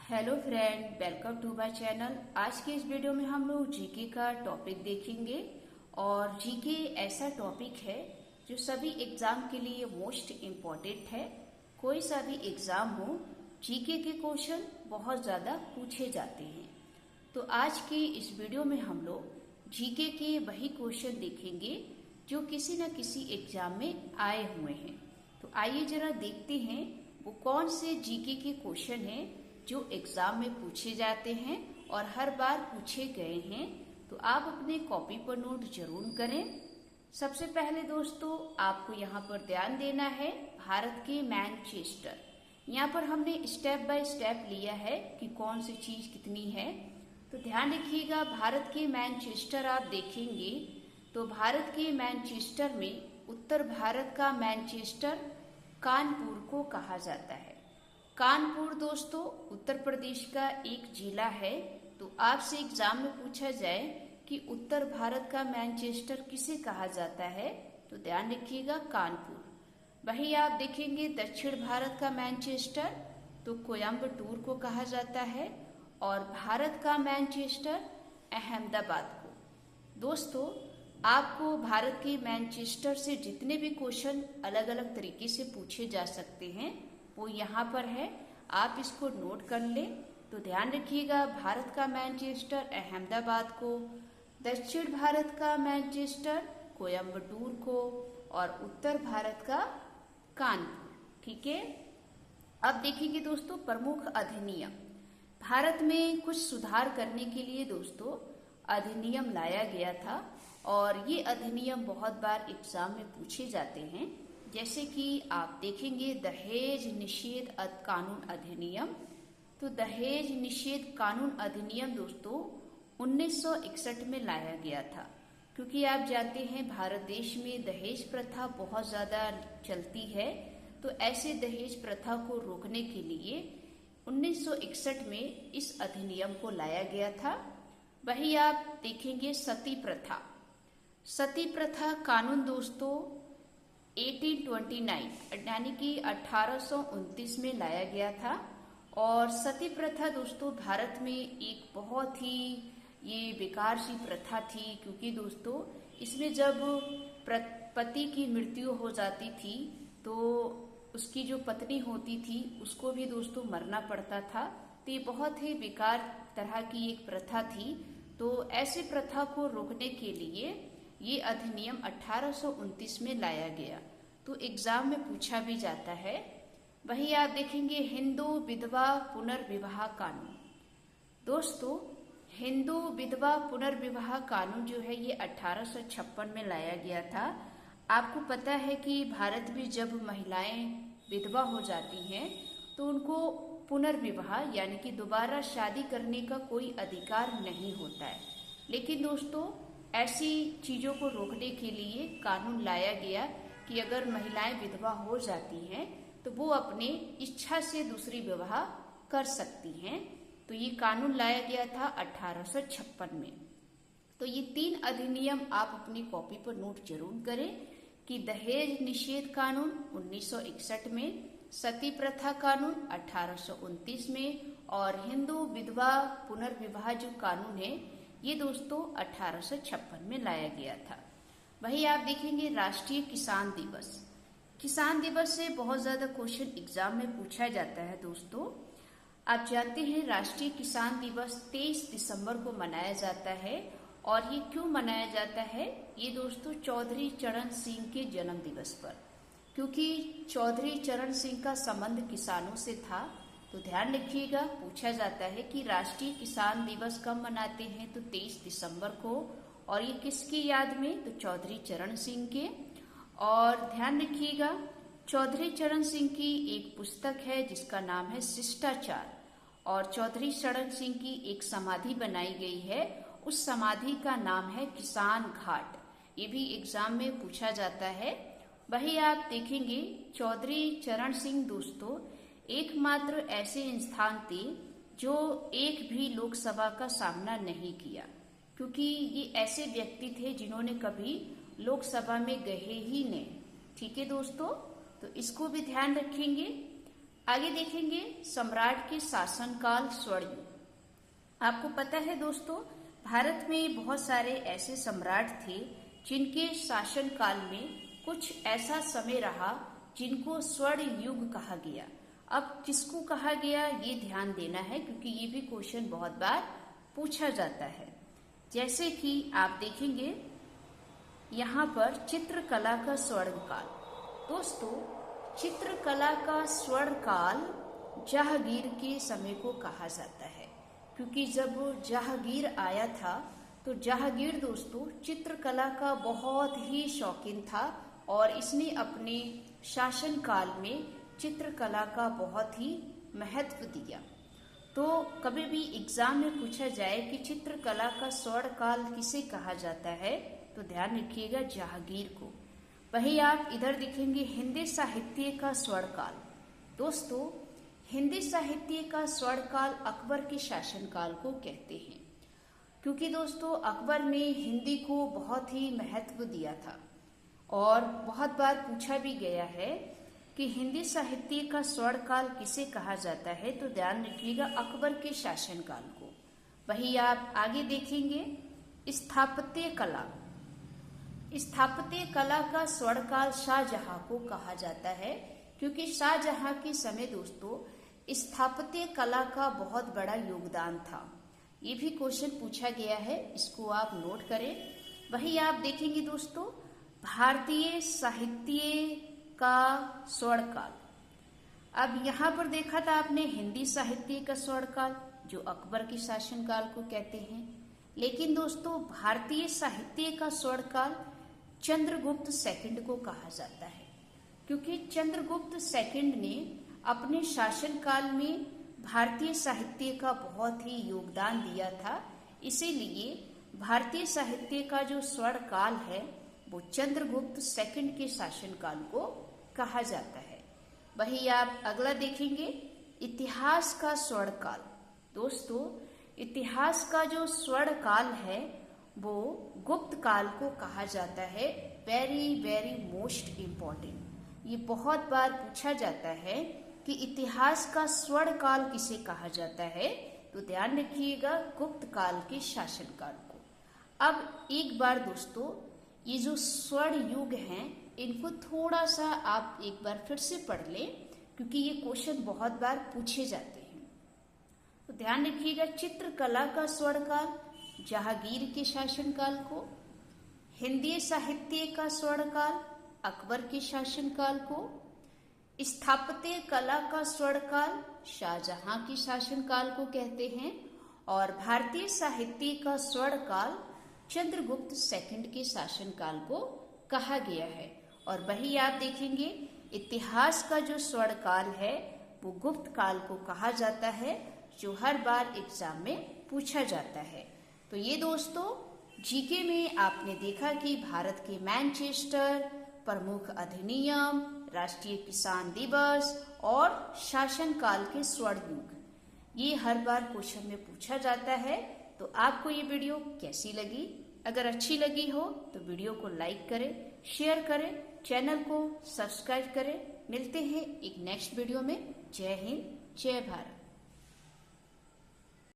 Hello friend, welcome to my channel. आज के इस वीडियो में हम लोग जीके का टॉपिक देखेंगे। और जीके ऐसा टॉपिक है जो सभी एग्जाम के लिए मोस्ट इम्पॉर्टेंट है। कोई सा भी एग्जाम हो, जीके के क्वेश्चन बहुत ज्यादा पूछे जाते हैं। तो आज की इस वीडियो में हम लोग जीके के वही क्वेश्चन देखेंगे जो किसी न किसी एग्जाम में आए हुए हैं। तो आइए जरा देखते हैं वो कौन से जीके के क्वेश्चन हैं जो एग्जाम में पूछे जाते हैं और हर बार पूछे गए हैं। तो आप अपने कॉपी पर नोट जरूर करें। सबसे पहले दोस्तों, आपको यहाँ पर ध्यान देना है भारत के मैनचेस्टर। यहाँ पर हमने स्टेप बाय स्टेप लिया है कि कौन सी चीज कितनी है। तो ध्यान रखिएगा, भारत के मैनचेस्टर आप देखेंगे तो भारत के मैनचेस्टर में उत्तर भारत का मैनचेस्टर कानपुर को कहा जाता है। कानपुर दोस्तों उत्तर प्रदेश का एक जिला है। तो आपसे एग्जाम में पूछा जाए कि उत्तर भारत का मैनचेस्टर किसे कहा जाता है, तो ध्यान रखिएगा कानपुर। वही आप देखेंगे दक्षिण भारत का मैनचेस्टर तो कोयम्बटूर को कहा जाता है, और भारत का मैनचेस्टर अहमदाबाद को। दोस्तों, आपको भारत के मैनचेस्टर से जितने भी क्वेश्चन अलग अलग तरीके से पूछे जा सकते हैं वो यहाँ पर है, आप इसको नोट कर लें। तो ध्यान रखिएगा, भारत का मैनचेस्टर अहमदाबाद को, दक्षिण भारत का मैनचेस्टर कोयम्बटूर को, और उत्तर भारत का कानपुर। ठीक है। अब देखिए दोस्तों, प्रमुख अधिनियम। भारत में कुछ सुधार करने के लिए दोस्तों अधिनियम लाया गया था, और ये अधिनियम बहुत बार एग्जाम में पूछे जाते हैं। जैसे कि आप देखेंगे दहेज निषेध कानून अधिनियम। तो दहेज निषेध कानून अधिनियम दोस्तों 1961 में लाया गया था, क्योंकि आप जानते हैं भारत देश में दहेज प्रथा बहुत ज्यादा चलती है। तो ऐसे दहेज प्रथा को रोकने के लिए 1961 में इस अधिनियम को लाया गया था। वही आप देखेंगे सती प्रथा। सती प्रथा कानून दोस्तों 1829 यानी कि 1829 में लाया गया था। और सती प्रथा दोस्तों भारत में एक बहुत ही ये बेकार सी प्रथा थी, क्योंकि दोस्तों इसमें जब पति की मृत्यु हो जाती थी तो उसकी जो पत्नी होती थी उसको भी दोस्तों मरना पड़ता था। तो ये बहुत ही बेकार तरह की एक प्रथा थी। तो ऐसे प्रथा को रोकने के लिए ये अधिनियम 1829 में लाया गया। तो एग्जाम में पूछा भी जाता है। वही आप देखेंगे हिंदू विधवा पुनर्विवाह कानून। दोस्तों, हिंदू विधवा पुनर्विवाह कानून जो है ये 1856 में लाया गया था। आपको पता है कि भारत में जब महिलाएं विधवा हो जाती हैं तो उनको पुनर्विवाह यानी कि दोबारा शादी करने का कोई अधिकार नहीं होता है। लेकिन दोस्तों ऐसी चीजों को रोकने के लिए कानून लाया गया कि अगर महिलाएं विधवा हो जाती हैं तो वो अपने इच्छा से दूसरी विवाह कर सकती हैं। तो ये कानून लाया गया था 1856 में। तो ये 3 अधिनियम आप अपनी कॉपी पर नोट जरूर करें कि दहेज निषेध कानून 1961 में, सती प्रथा कानून 1829 में, और हिंदू विधवा पुनर्विवाह जो कानून है ये दोस्तों 1856 में लाया गया था। वही आप देखेंगे राष्ट्रीय किसान दिवस। किसान दिवस से बहुत ज्यादा क्वेश्चन एग्जाम में पूछा जाता है दोस्तों। आप जानते हैं राष्ट्रीय किसान दिवस 23 दिसंबर को मनाया जाता है। और ये क्यों मनाया जाता है? ये दोस्तों चौधरी चरण सिंह के जन्म दिवस पर, क्योंकि चौधरी चरण सिंह का संबंध किसानों से था। तो ध्यान रखिएगा, पूछा जाता है कि राष्ट्रीय किसान दिवस कब मनाते हैं, तो 23 दिसंबर को। और ये किसकी याद में? तो चौधरी चरण सिंह के। और ध्यान रखिएगा, चौधरी चरण सिंह की एक पुस्तक है जिसका नाम है शिष्टाचार, और चौधरी चरण सिंह की एक समाधि बनाई गई है, उस समाधि का नाम है किसान घाट। ये भी एग्जाम में पूछा जाता है। वही आप देखेंगे चौधरी चरण सिंह दोस्तों एकमात्र ऐसे इंसान थे जो एक भी लोकसभा का सामना नहीं किया, क्योंकि ये ऐसे व्यक्ति थे जिन्होंने कभी लोकसभा में गए ही नहीं। ठीक है दोस्तों, तो इसको भी ध्यान रखेंगे। आगे देखेंगे सम्राट के शासनकाल स्वर्ण युग। आपको पता है दोस्तों, भारत में बहुत सारे ऐसे सम्राट थे जिनके शासनकाल में कुछ ऐसा समय रहा जिनको स्वर्ण युग कहा गया। अब किसको कहा गया ये ध्यान देना है, क्योंकि ये भी क्वेश्चन बहुत बार पूछा जाता है। जैसे कि आप देखेंगे यहाँ पर चित्रकला का स्वर्ण काल। दोस्तों, चित्रकला का स्वर्ण काल जहांगीर के समय को कहा जाता है, क्योंकि जब जहांगीर आया था तो जहांगीर दोस्तों चित्रकला का बहुत ही शौकीन था और इसने अपने शासनकाल में चित्रकला का बहुत ही महत्व दिया। तो कभी भी एग्जाम में पूछा जाए कि चित्रकला का स्वर्ण काल किसे कहा जाता है तो ध्यान रखिएगा जहांगीर को। वही आप इधर देखेंगे हिंदी साहित्य का स्वर्ण काल। दोस्तों, हिंदी साहित्य का स्वर्ण काल अकबर के शासनकाल को कहते हैं, क्योंकि दोस्तों अकबर ने हिंदी को बहुत ही महत्व दिया था और बहुत बार पूछा भी गया है कि हिंदी साहित्य का स्वर्ण काल किसे कहा जाता है, तो ध्यान रखिएगा अकबर के शासनकाल को। वही आप आगे देखेंगे स्थापत्य कला। स्थापत्य कला का स्वर्ण काल शाहजहां को कहा जाता है, क्योंकि शाहजहां के समय दोस्तों स्थापत्य कला का बहुत बड़ा योगदान था। ये भी क्वेश्चन पूछा गया है, इसको आप नोट करें। वही आप देखेंगे दोस्तों भारतीय साहित्य का स्वर्ण काल। अब यहाँ पर देखा था आपने हिंदी साहित्य का स्वर्ण काल जो अकबर के शासनकाल को कहते हैं, लेकिन दोस्तों भारतीय साहित्य का स्वर्ण काल चंद्रगुप्त सेकंड को कहा जाता है, क्योंकि चंद्रगुप्त सेकंड ने अपने शासनकाल में भारतीय साहित्य का बहुत ही योगदान दिया था। इसीलिए भारतीय साहित्य का जो स्वर्ण काल है वो चंद्रगुप्त सेकंड के शासनकाल को कहा जाता है। वही आप अगला देखेंगे इतिहास का स्वर्ण काल। दोस्तों, इतिहास का जो स्वर्ण काल है वो गुप्त काल को कहा जाता है। वेरी वेरी मोस्ट इम्पोर्टेंट, ये बहुत बार पूछा जाता है कि इतिहास का स्वर्ण काल किसे कहा जाता है, तो ध्यान रखिएगा गुप्त काल के शासनकाल को। अब एक बार दोस्तों ये जो स्वर्ण युग हैं इनको थोड़ा सा आप एक बार फिर से पढ़ लें, क्योंकि ये क्वेश्चन बहुत बार पूछे जाते हैं। तो ध्यान रखिएगा चित्रकला का स्वर्ण काल जहांगीर के शासनकाल को, हिंदी साहित्य का स्वर्ण काल अकबर के शासनकाल को, स्थापत्य कला का स्वर्ण काल शाहजहां के शासनकाल को कहते हैं, और भारतीय साहित्य का स्वर्ण काल चंद्रगुप्त सेकंड के शासनकाल को कहा गया है। और वही आप देखेंगे इतिहास का जो स्वर्ण काल है वो गुप्त काल को कहा जाता है, जो हर बार एग्जाम में पूछा जाता है। तो ये दोस्तों जीके में आपने देखा कि भारत के मैनचेस्टर, प्रमुख अधिनियम, राष्ट्रीय किसान दिवस और शासनकाल के स्वर्ण युग, ये हर बार क्वेश्चन में पूछा जाता है। तो आपको ये वीडियो कैसी लगी? अगर अच्छी लगी हो तो वीडियो को लाइक करें, शेयर करें, चैनल को सब्सक्राइब करें। मिलते हैं एक नेक्स्ट वीडियो में। जय हिंद, जय भारत।